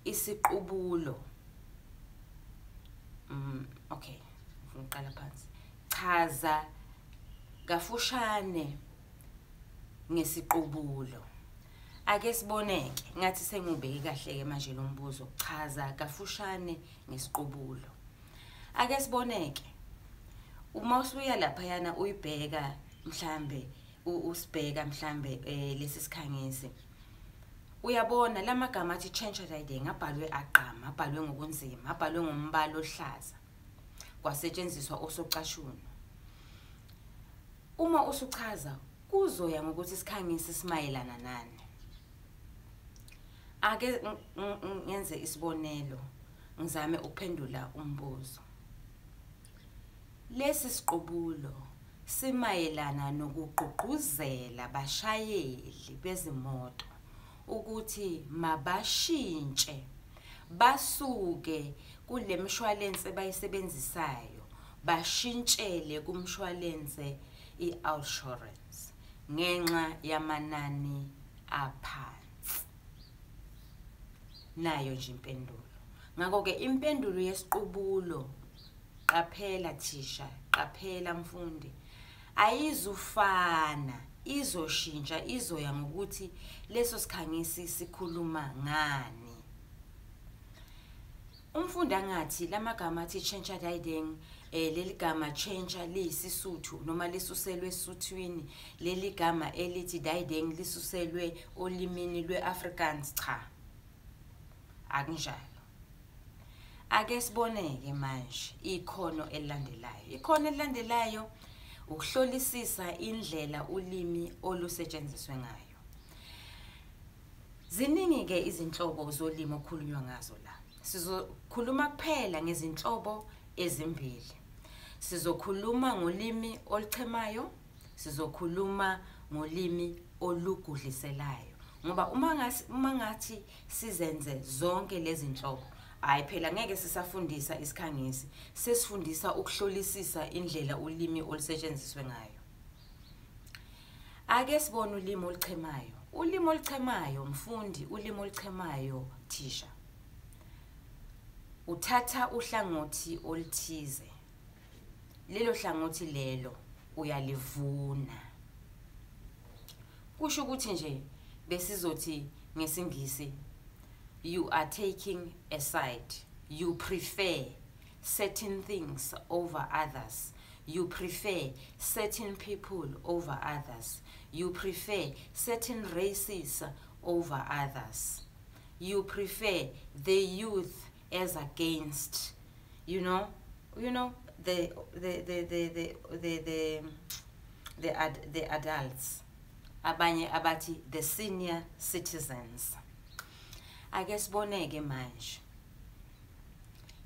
isiqubulo. Okay, ngiqala phansi. Chaza kafushane ngesiqubulo. Ake siboneke, ngathi sengubeki kahle manje lo mbuzo. Chaza kafushane ngesiqubulo. Ake siboneke. Uma usuya lapha yana uyibheka mhlambe usibheka mhlambe lesi sikhangisi. Uyabona lamagama athi change writing abhalwe aqama, abhalwe ngokunzima, abhalwe ngombala ohlaza. Kwasetshenziswa osocashuni. Uma usuchaza kuzoya ngokuthi isikhangisi simayelana nani. Ake ngenze isibonelo, ngizame ukuphendula umbuzo. Lesi siqubulo simayelana nokugqugquzela abashayeli bezimoto ukuthi mabashintshe basuke kule mshwalense bayisebenzisayo bashintshele kumshwalense i-insurance ngenxa yamanani aphansi. Nayo nje impendulo. Ngakho ke impendulo yesiqubulo, qaphela thisha, qaphela mfundi, ayizufana, izoshintsha, izoya ngokuthi leso sikhangisi sikhuluma ngani. Umfundi angathi lamagama athi change writing, leli gama change liyisisuthu noma lisuselwe esuthwini, leli gama elithi diding lisuselwe olimini lwe-Afrikaans, cha. Akunjalo. Ake siboneke manje ikhono elilandelayo. Ikhono elilandelayo ukuhlolisisa indlela ulimi olusetshenziswe ngayo. Ziningi ke izinhlobo zolimi okukhulunywa ngazo la. Sizokhuluma kuphela ngezinhlobo ezimbili. Sizokhuluma ngolimi oluchemayo, sizokhuluma ngolimi olugudliselayo. Ngoba uma ngathi sizenze zonke lezi zinhlobo, hayi phela ngeke sisafundisa isikhangisi, sesifundisa ukuhlolisisa indlela ulimi olusetshenziswe ngayo. Ake sibone ulimi oluchemayo. Ulimi oluchemayo mfundi, ulimi oluchemayo thisha. Uthatha uhlangothi oluthize. Lelo hlangothi lelo uyalivuna. Kusho ukuthi nje besizothi ngesingisi, you are taking a side. You prefer certain things over others. You prefer certain people over others. You prefer certain races over others. You prefer the youth as against, the adults. Abanye abati the senior citizens. Ake siboneke manje.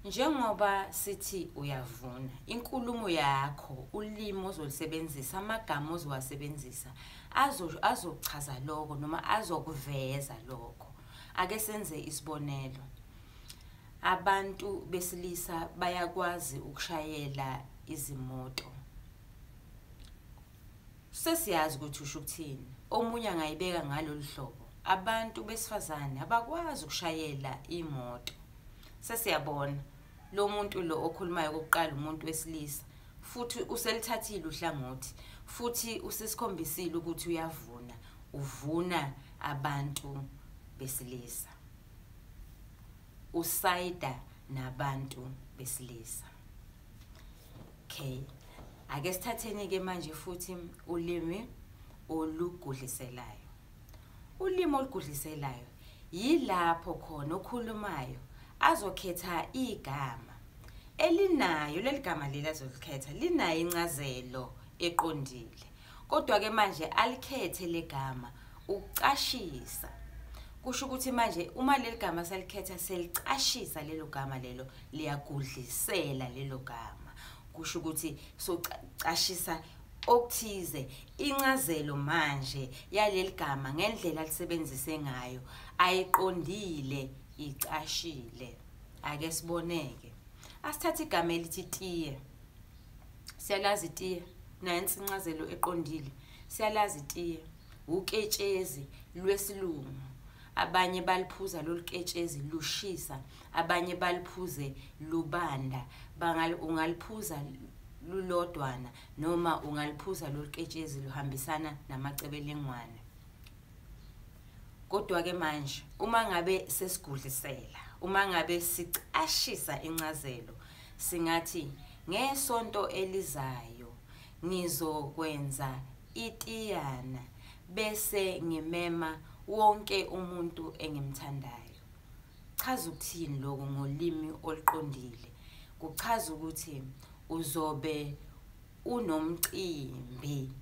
Njengoba sithi uyavuna, inkulumo yakho, ulimi ozolisebenzisa, amagama ozowasebenzisa azochaza lokho noma azokuveza lokho. Ake senze isibonelo. Abantu besilisa bayakwazi ukushayela izimoto. Sesiyazi ukuthi usho ukuthini. Omunye angayibeka ngalolu hlobo. Abantu besifazane abakwazi ukushayela imoto. Sesiyabona lo muntu lo okhulumayo kokuqala umuntu wesilisa, futhi uselithathile uhlangothi, futhi usesikhombisile ukuthi uyavuna, uvuna abantu besilisa. Usayida nabantu besilisa. Okay. Ake sithatheni ke manje futhi ulimi olugudliselayo. Ulimi olugudliselayo yilapho khona okhulumayo azokhetha igama elinayo, leli gama leli azolikhetha linayo incazelo eqondile. Kodwa ke manje alikhethe legama ukucashisa. Kusho ukuthi manje uma leli gama salikhetha selicashisa lelo gama lelo liyagudlisela lelo gama. Kusho ukuthi socashisa okuthize incazelo manje yaleli gama ngendlela alisebenzise ngayo ayiqondile icashile. Ake siboneke. Asithathe igama elithi tiye. Siyalazi tiye, nansi incazelo eqondile. Siyalazi tiye uketshezi lwesilungu. abanye baliphuza loluketshezi lushisa, abanye baliphuze lubanda. Ungaliphuza lulodwana noma ungaliphuza loluketshezi luhambisana namacebelengwane. Kodwa ke manje uma ngabe sesigudlisela, uma ngabe sicashisa incazelo, singathi ngesonto elizayo ngizokwenza itiyana bese ngimema wonke umuntu engimthandayo. Chaza ukuthini lokho ngolimi oluqondile? Kuchaza ukuthi uzobe unomcimbi.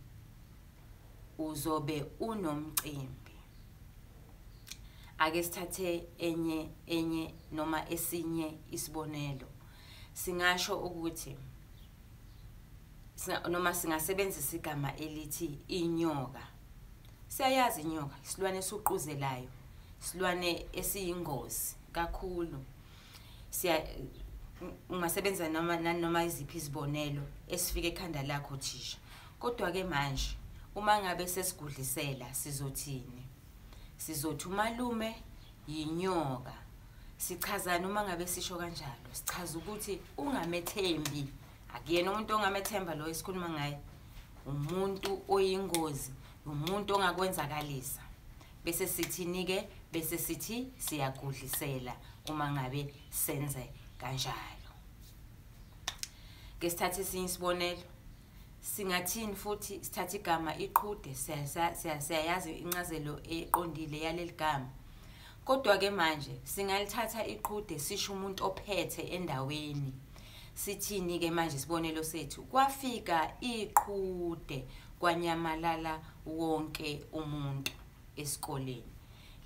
Uzobe unomcimbi. Ake sithathe enye noma esinye isibonelo. Singasho ukuthi noma singasebenzisa igama elithi inyoka. Siyayazi inyoka, isilwane esuquzelayo, isilwane esiyingozi kakhulu. Ungasebenza noma iziphi izibonelo esifike ekhanda lakho thisha. Kodwa ke manje uma ngabe sesigudlisela sizothini? Sizothi umalume yinyoka. Sichaza noma ngabe sisho kanjalo, sichaza ukuthi ungamethembi. Akuyena umuntu ongamethemba lo esikhuluma ngaye. Umuntu oyingozi, umuntu ongakwenzakalisa. Bese sithini ke? Bese sithi siyagudlisela uma ngabe senze kanjalo. Ke sithathe esinye isibonelo. Singathini futhi sithathe igama iqhude, siyayazi incazelo eqondile yaleli gama. Kodwa ke manje singalithatha iqhude sisho umuntu ophethe endaweni. Sithini ke manje isibonelo sethu? Kwafika iqhude kwanyamalala wonke umuntu esikoleni.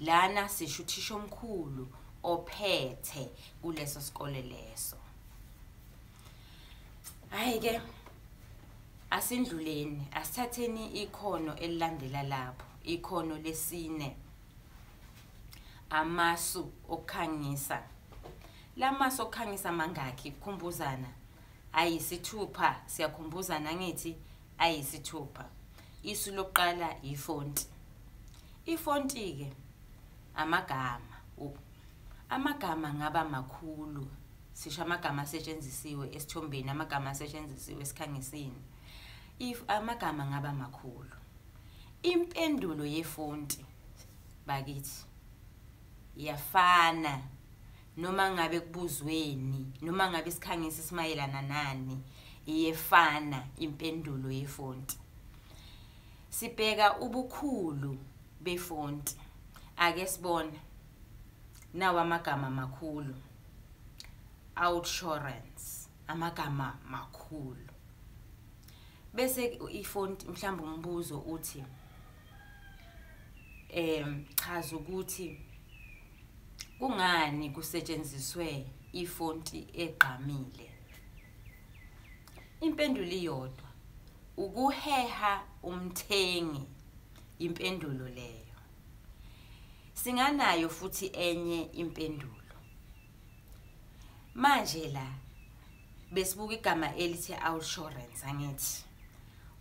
Lana sisho uthisha omkhulu ophethe kuleso sikole leso. Hayi ke asindluleni, asithatheni ikhono elilandela lapho, ikhono lesine. Amasu okukhangisa. Lamasu okukhangisa mangakhi kukhumbuzana? Ayisithupha, siyakhumbuzana ngithi ayisithupha. Isu lokuqala ifonti. Ifonti ke amagama. Amagama ngaba makhulu. Sisho amagama asetshenzisiwe esithombeni, amagama asetshenzisiwe esikhangisini. Amagama ngaba makhulu. Impendulo yefonti bakithi yafana noma ngabe kubuzweni, noma ngabe isikhangisi simayelana nani, iyefana impendulo yefonti. Sibheka ubukhulu befonti. Ake sibone nawa amagama makhulu. Outsurance, amagama makhulu. Bese ifonti mhlawumbe umbuzo uthi chaza ukuthi kungani kusetshenziswe ifonti egqamile. Impendulo iyodwa, ukuheha umthengi, impendulo leyo. Singanayo futhi enye impendulo. Manje la besibuka igama elithi outsurance angithi.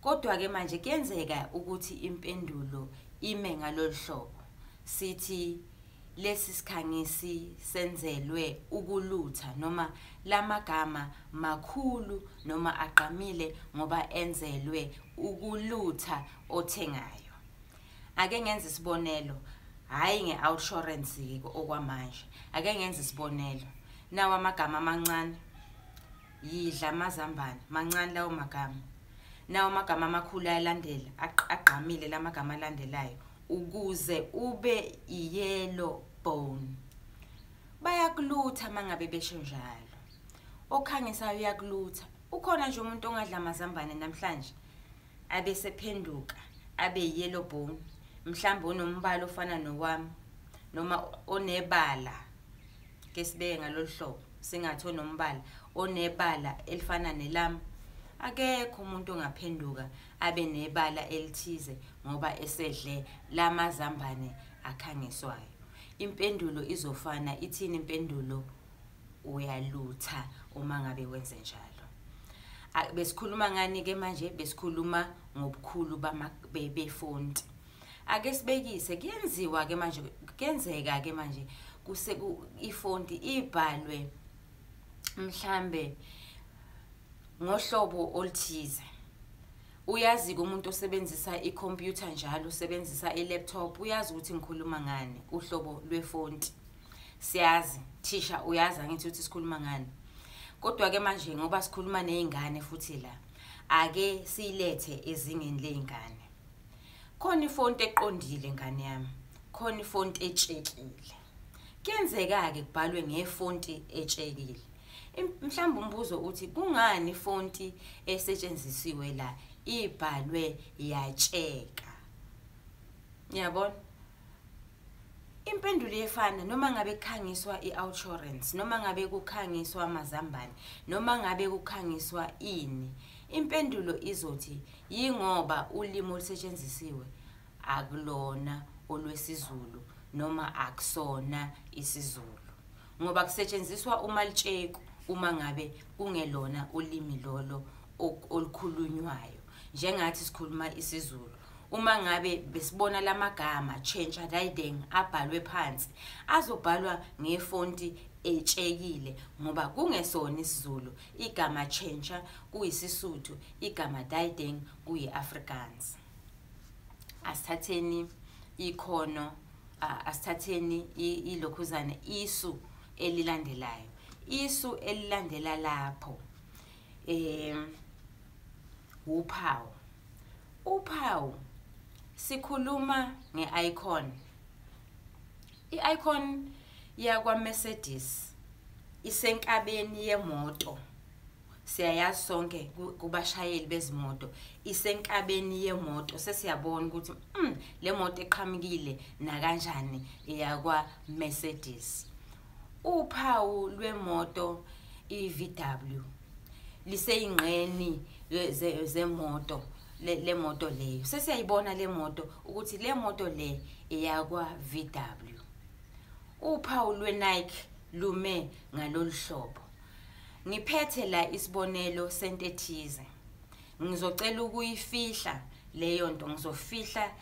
Kodwa ke manje kuyenzeka ukuthi impendulo ime ngalolu hlobo. Sithi lesi sikhangisi senzelwe ukulutha noma lamagama makhulu noma aqamile ngoba enzelwe ukulutha othengayo. Ake ngenze isibonelo, hayi ngeoutsurance okwamanje. Ake ngenze isibonelo. Nawa amagama amancane. Yidla amazambane, mancane lawo magama. Nawo amagama amakhulu ayalandela, aqamile lamagama alandelayo. Ukuze ube yellow bone. Bayakulutha mangabe besho njalo. Okhangisayo uyakulutha. Ukhona nje umuntu ongadla amazambane namhlanje abe sephenduka, abe yellow bone. Mhlawumbe unombala ofana nowami noma onebala. Ke sibeke ngalolu hlobo, singathi onombala onebala elifana nelami. Akekho umuntu ongaphenduka abe nebala elithize ngoba esedle lamazambane akhangiswayo. Impendulo izofana, ithini impendulo? Uyalutha uma ngabe wenze njalo. Besikhuluma ngani ke manje? Besikhuluma ngobukhulu befonti. ake sibekise kuyenziwa ke manje kuyenzeka ke manje ifonti ibhalwe mhlambe ngohlobo oluthize. Uyazi umuntu osebenzisa icomputer njalo usebenzisa ilaptop uyazi ukuthi ngikhuluma ngani uhlobo lwefonti. Siyazi thisha uyazi angithi uthi sikhuluma ngani. Kodwa ke manje ngoba sikhuluma nezingane futhi la ake silethe ezingeni lezingane. Khona ifonti eqondile ngane yami, khona ifonti etshekile. Kuyenzeka ke kubhalwe ngefonti etshekile. Mhlawumbe umbuzo uthi kungani ifonti esetshenzisiwe la ibhalwe yatsheka? Yabona? Impendulo efana noma ngabe kukhangiswa iOutsurance, noma ngabe kukhangiswa amazambane, noma ngabe kukhangiswa ini. Impendulo izothi yingoba ulimi olusetshenzisiwe akulona olwesiZulu noma akusona isiZulu. Ngoba kusetshenziswa umalitsheku uma ngabe kungelona ulimi lolo olukhulunywayo. Njengathi sikhuluma isiZulu. Uma ngabe besibona lamagama Tjhentjha Daideng abhalwe phansi azobhalwa ngefonti etshekile ngoba kungesona isiZulu. Igama Tjhentjha kuyisisuthu, igama Daideng kuyiAfrikaans. Asithatheni ikhono, asithatheni ilokhuzane isu elilandelayo. Isu elilandela lapho uphawu. Uphawu sikhuluma ngeicon. Iicon yakwa Mercedes isenkabeni yemoto. Siyayazi sonke kubashayeli bezimoto isenkabeni yemoto sesiyabona ukuthi le moto eqhamukile na kanjani yakwa Mercedes. Uphawu lwemoto iVW liseyingqeni zemoto le moto leyo. Sesiyayibona le moto ukuthi le moto le eyakwa VW. Uphawu lweNike lume ngalolu hlobo. Ngiphethe la isibonelo sentethize. Ngizocela ukuyifihla leyo nto, ngizofihla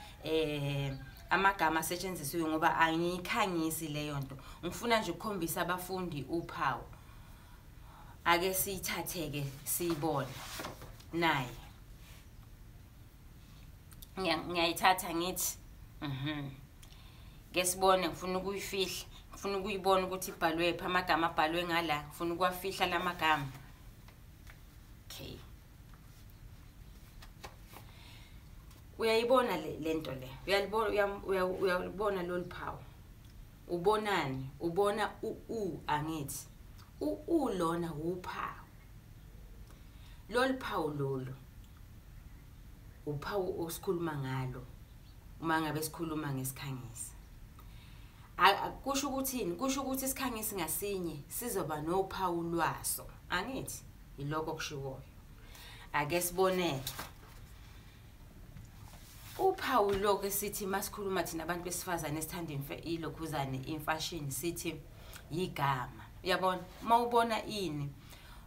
amagama asetshenzisiwe ngoba angikhangisi leyo nto. Ngifuna nje ukukhombisa abafundi uphawu. Ake siyithatheke siyibone. Nayi. Ngiyayithatha ngithi ngesibone ngifuna ukuyifihla. Ngifuna ukuyibona ukuthi ibhalwe phi, amagama abhalwe ngala. Ngifuna ukuwafihla lamagama. Okay. Uyayibona lento le. Uyalibona lolu phawu. Ubonani? Ubona angithi. Lona uphawu. Lolu phawu lolu. Uphawu osikhuluma ngalo uma ngabe sikhuluma ngesikhangisi. Kusho ukuthini? Kusho ukuthi isikhangisi ngasinye sizoba nophawu lwaso. Angithi iloko kushiwoyo. Ake siboneke. Uphawu lokho sithi masikhuluma thina abantu besifazane esithanda ilokhuzane imfashini sithi igama. Uyabona? Mawubona ini?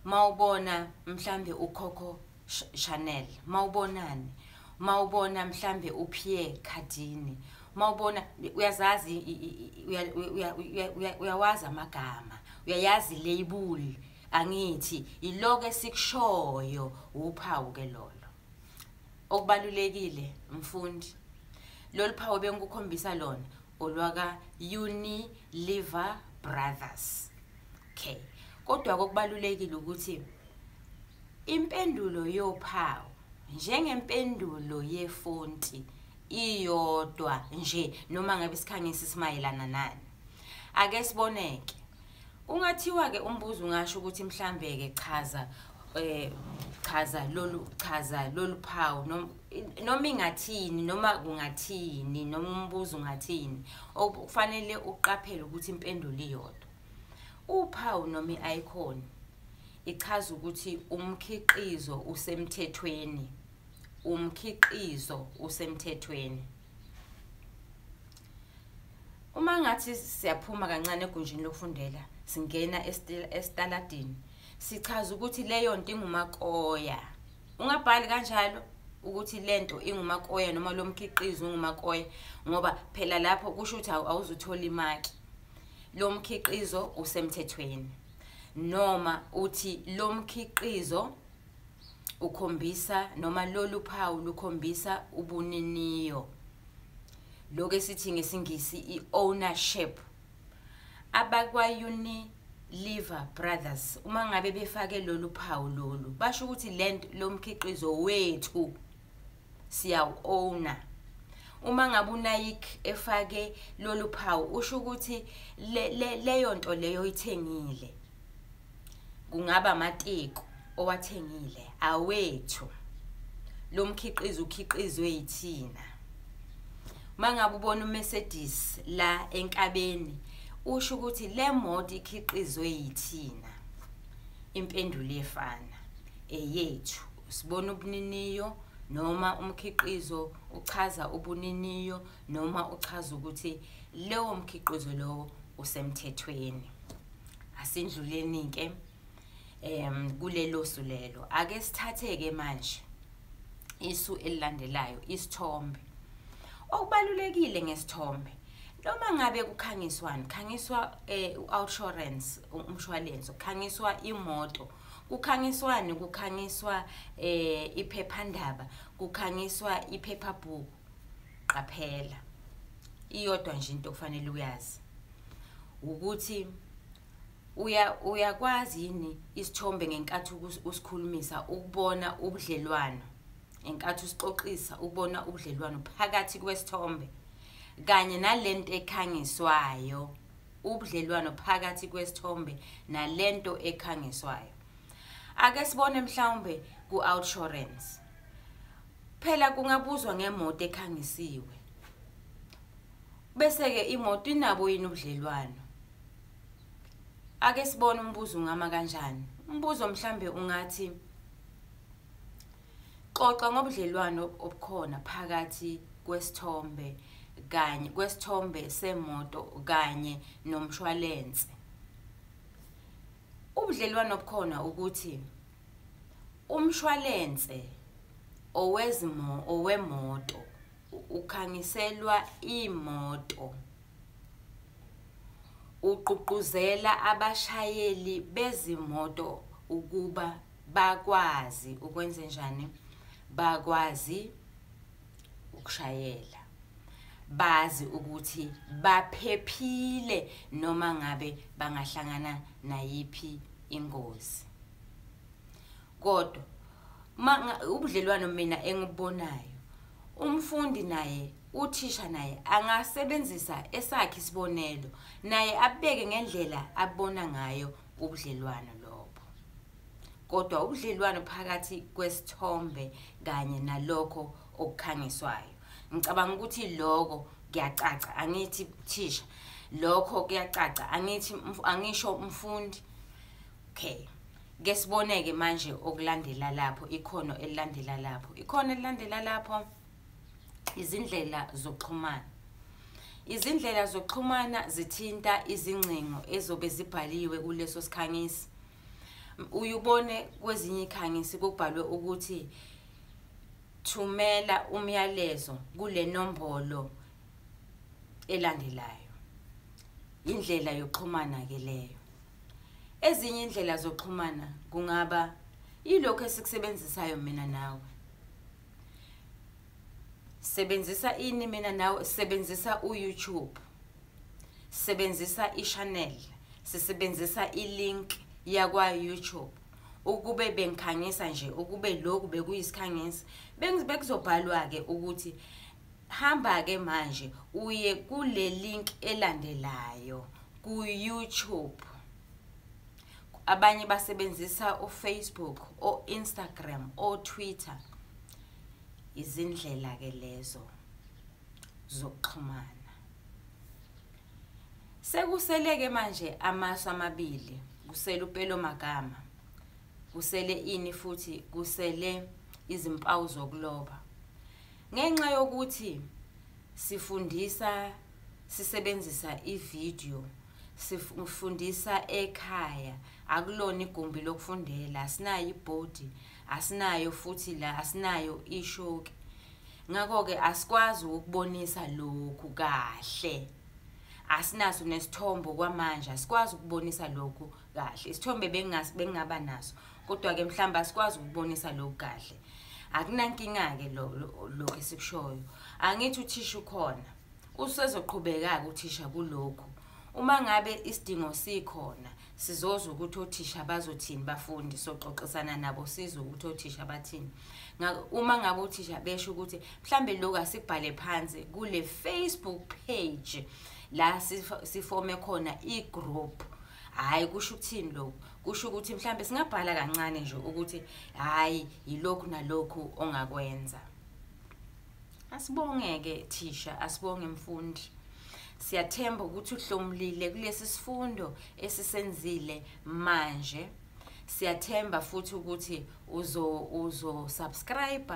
Mawubona mhlambe uCoco Chanel, mawubonani? Mawubona mhlambe uPierre Cardin, mawubona uyazazi uyawazi amagama, uyayazi label. Angithi iloko esikushoyo uphawu ke lolo. Okubalulekile mfundi, lolu phawu bengikukhombisa lona olwaka Unilever Brothers. Okay. Kodwa kokubalulekile ukuthi impendulo yophawu njengempendulo yefonti iyodwa nje noma ngabe isikhangisi simayelana nani. Ake siboneke. Ungathiwa ke umbuzo ungasho ukuthi mhlambe ke chaza lolu phawu noma ingathini noma kungathini noma umbuzo ungathini okufanele uqaphele ukuthi impendulo iyodwa. Uphawu noma iicon ichaza ukuthi umkhiqizo usemthethweni. Umkhiqizo usemthethweni. Uma ngathi siyaphuma kancane egunjini lokufundela singena esitaladini sichaza ukuthi leyo nto ingumakoya. Ungabhali kanjalo ukuthi lento ingumakoya noma lo mkhiqizo ungumakoya, ngoba phela lapho kusho ukuthi awuzuthola imaki. Lo mkhiqizo usemthethweni, noma uthi lo mkhiqizo ukhombisa noma lolu phawu lukhombisa ubuniniyo, lokho esithi ngesingisi i-ownership. Abakwa-Unilever Brothers uma ngabe befake lolu phawu lolu, basho ukuthi lo mkhiqizo wethu siyawu-owna. Uma ngabe uNike efake lolu phawu, usho ukuthi leyo nto leyo oyithengile, kungaba amateko owathengile, awethu. Lo mkhiqizo ukhiqizwe yithina. Mangabe ubona uMercedes la enkabeni, usho ukuthi le moto ikhiqizwe yithina. Impendulo efana eyethu. Sibona ubuniniyo noma umkhiqizo uchaza ubuniniyo noma uchaza ukuthi leyo mkhiqizo lowo usemthethweni. Asindluleni ke kulelo sulelo. Ake sithathe-ke manje isu elilandelayo, isithombe. Okubalulekile ngesithombe, noma ngabe kukhangiswa u-insurance, umshwalense, kukhangiswa imoto, kukhangiswani, kukhangiswa iphephandaba, kukhangiswa iphephabhuku. Qaphela iyodwa nje into kufanele uyazi ukuthi uyakwazi yini isithombe ngenkathi usikhulumisa ukubona ubudlelwano, enkathi usixoxisa ukubona ubudlelwano phakathi kwesithombe kanye nalento ekhangiswayo, ubudlelwano phakathi kwesithombe nalento ekhangiswayo. Ake sibone mhlawumbe ku-insurance, phela kungabuzwa ngemoto ekhangisiwe, bese-ke imoto inabo yini ubudlelwano. Ake sibone umbuzo ungama kanjani. Umbuzo mhlambe ungathi, xoxa ngobudlelwano obukhona phakathi kwesithombe semoto kanye nomshwalense. Ubudlelwano obukhona ukuthi umshwalense owemoto ukhangiselwa imoto, uqhuquzela abashayeli bezimoto ukuba bakwazi ukwenza njani, bakwazi ukushayela, bazi ukuthi baphephile noma ngabe bangahlangana nayiphi ingozi. Kodwa ubudlelwano mina engibubonayo, umfundi naye, uthisha naye angasebenzisa esakhe isibonelo, naye abeke ngendlela abona ngayo ubudlelwano lobo. Kodwa ubudlelwano phakathi kwesithombe kanye nalokho okukhangiswayo, ngicabanga ukuthi lokho kuyacaca, angithi thisha, lokho kuyacaca, angisho umfundi. Okay, ke siboneke manje okulandela lapho, ikhono elilandela lapho. Ikhono elilandela lapho izindlela zokuxhumana. Izindlela zokuxhumana zithinta izingcingo ezobe zibhaliwe kuleso sikhangisi. Uyubone kwezinye ikhangisi kubhalwe ukuthi thumela umyalezo kule nombolo elandelayo. Indlela yokuxhumana ke leyo. Ezinye indlela zokuxhumana kungaba ilokho esikusebenzisayo mina nawe. Sebenzisa ini mina nawe? Sebenzisa uYouTube, sebenzisa ichannel, sisebenzisa ilink yakwa YouTube. Ukube bengikhangisa nje, ukube lokhu bekuyisikhangisi, bekuzobhalwa ke ukuthi hamba ke manje uye kule link elandelayo ku YouTube. Abanye basebenzisa uFacebook, Instagram, Twitter. Izindlela ke lezo zokuxhumana. Sekuseleke manje amasu amabili, kusele upelo magama, kusele ini futhi, kusele izimpawu zokuloba. Ngenxa yokuthi sisebenzisa ivideo, sifundisa ekhaya, akulona igumbi lokufundela, asinayo ibhodi, asinayo futhi la asinayo ishoki. Ngakho ke asikwazi ukubonisa lokhu kahle. Asinaso nesithombo kwamanje, asikwazi ukubonisa lokhu kahle. Isithombe bengingaba naso, kodwa ke mhlamba asikwazi ukubonisa lokhu kahle. Akunankinga ke lo esikushoyo. Angithi uthisha ukhona. Usezoqhubeka ke uthisha kulokhu. Uma ngabe isidingo sikhona, sizozwa ukuthi othisha bazothini bafundi, soxoxisana nabo sizwe ukuthi othisha bathini. Uma ngabe uthisha besho ukuthi mhlambe lokho asikubhale phansi kule Facebook page la sifome khona igroup. Hayi kusho ukuthini lokho? Kusho ukuthi mhlambe singabhala kancane nje ukuthi hayi yilokhu nalokhu ongakwenza. Asibonge ke thisha, asibonge mfundi. Siyathemba ukuthi uhlomulile kulesi sifundo esisenzile manje. Siyathemba futhi ukuthi uzo subscribe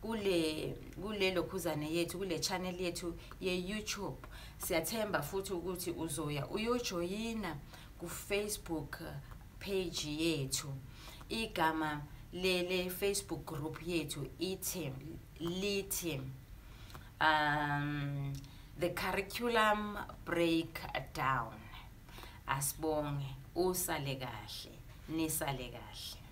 kule lokhuzane yethu, kule channel yethu ye YouTube. Siyathemba futhi ukuthi uzoya uyojoyina ku Facebook page yethu. Igama le Facebook group yethu lithi the curriculum breakdown. Asibonge, usale kahle, nisale kahle.